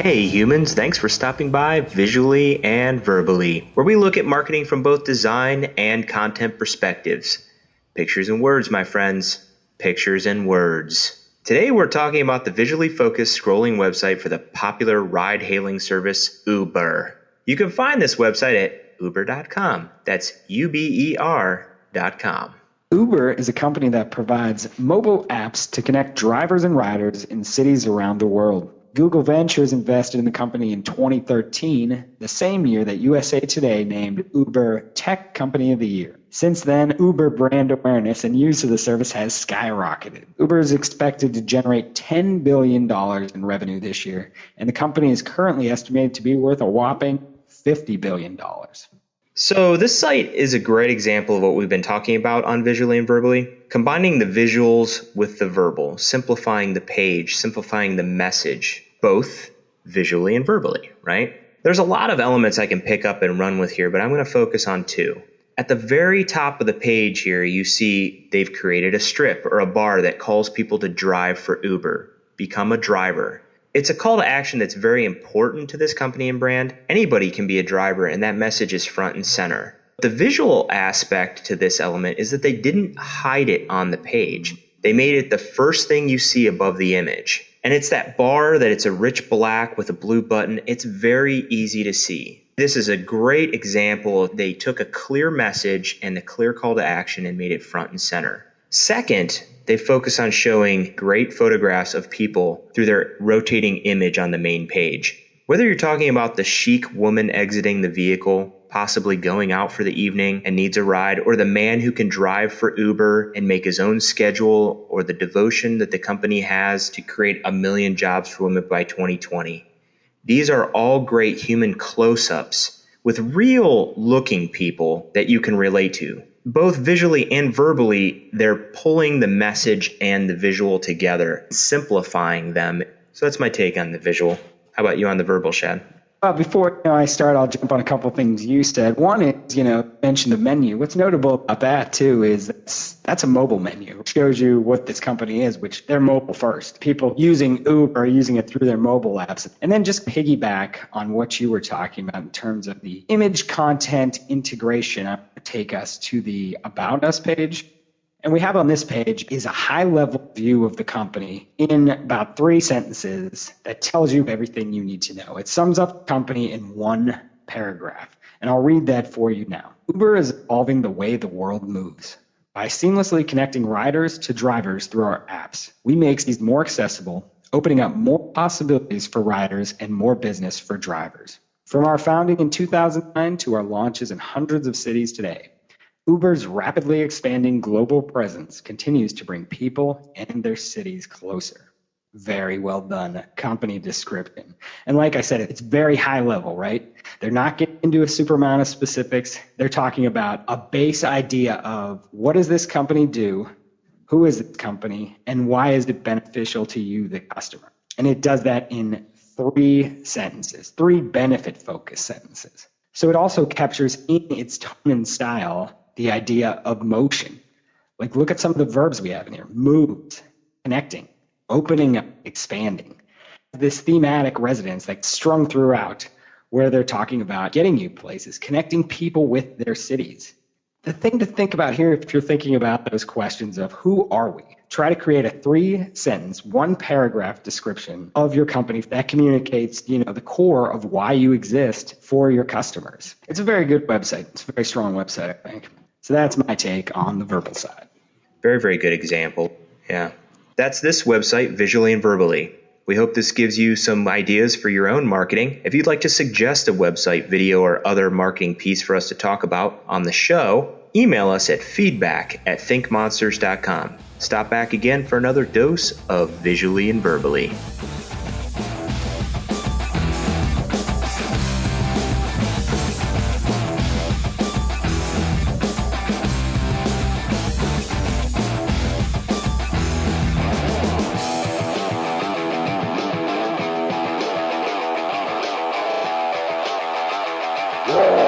Hey humans, thanks for stopping by Visually and Verbally, where we look at marketing from both design and content perspectives. Pictures and words, my friends. Pictures and words. Today we're talking about the visually focused scrolling website for the popular ride-hailing service Uber. You can find this website at uber.com. That's UBER.com. Uber is a company that provides mobile apps to connect drivers and riders in cities around the world. Google Ventures invested in the company in 2013, the same year that USA Today named Uber Tech Company of the Year. Since then, Uber brand awareness and use of the service has skyrocketed. Uber is expected to generate $10 billion in revenue this year, and the company is currently estimated to be worth a whopping $50 billion. So this site is a great example of what we've been talking about on Visually and Verbally, combining the visuals with the verbal, simplifying the page, simplifying the message, both visually and verbally, right? There's a lot of elements I can pick up and run with here, but I'm going to focus on two. At the very top of the page here, you see they've created a strip or a bar that calls people to drive for Uber, become a driver. It's a call to action that's very important to this company and brand. Anybody can be a driver, and that message is front and center. The visual aspect to this element is that they didn't hide it on the page. They made it the first thing you see above the image. And it's that bar that it's a rich black with a blue button. It's very easy to see. This is a great example of they took a clear message and a clear call to action and made it front and center. Second, they focus on showing great photographs of people through their rotating image on the main page. Whether you're talking about the chic woman exiting the vehicle, possibly going out for the evening and needs a ride, or the man who can drive for Uber and make his own schedule, or the devotion that the company has to create 1 million jobs for women by 2020. These are all great human close-ups with real looking people that you can relate to. Both visually and verbally, they're pulling the message and the visual together, simplifying them. So that's my take on the visual. How about you on the verbal, Shad? Before I start, I'll jump on a couple of things you said. One is, mention the menu. What's notable about that, too, is that's a mobile menu. It shows you what this company is, which they're mobile first. People using Uber are using it through their mobile apps. And then just piggyback on what you were talking about in terms of the image content integration. I'm going to take us to the About Us page. And we have on this page is a high-level view of the company in about 3 sentences that tells you everything you need to know. It sums up the company in one paragraph, and I'll read that for you now. Uber is evolving the way the world moves. By seamlessly connecting riders to drivers through our apps, we make these more accessible, opening up more possibilities for riders and more business for drivers. From our founding in 2009 to our launches in hundreds of cities today, Uber's rapidly expanding global presence continues to bring people and their cities closer. Very well done company description. And like I said, it's very high level, right? They're not getting into a super amount of specifics. They're talking about a base idea of what does this company do, who is this company, and why is it beneficial to you, the customer? And it does that in 3 sentences, 3 benefit-focused sentences. So it also captures in its tone and style the idea of motion. Like, look at some of the verbs we have in here. Moved, connecting, opening up, expanding. This thematic resonance like strung throughout where they're talking about getting you places, connecting people with their cities. The thing to think about here, if you're thinking about those questions of who are we, try to create a 3-sentence, 1-paragraph description of your company that communicates, the core of why you exist for your customers. It's a very good website. It's a very strong website, I think. So that's my take on the verbal side. Very, very good example. Yeah. That's this website, Visually and Verbally. We hope this gives you some ideas for your own marketing. If you'd like to suggest a website, video, or other marketing piece for us to talk about on the show, email us at feedback@thinkmonsters.com. Stop back again for another dose of Visually and Verbally. Yeah.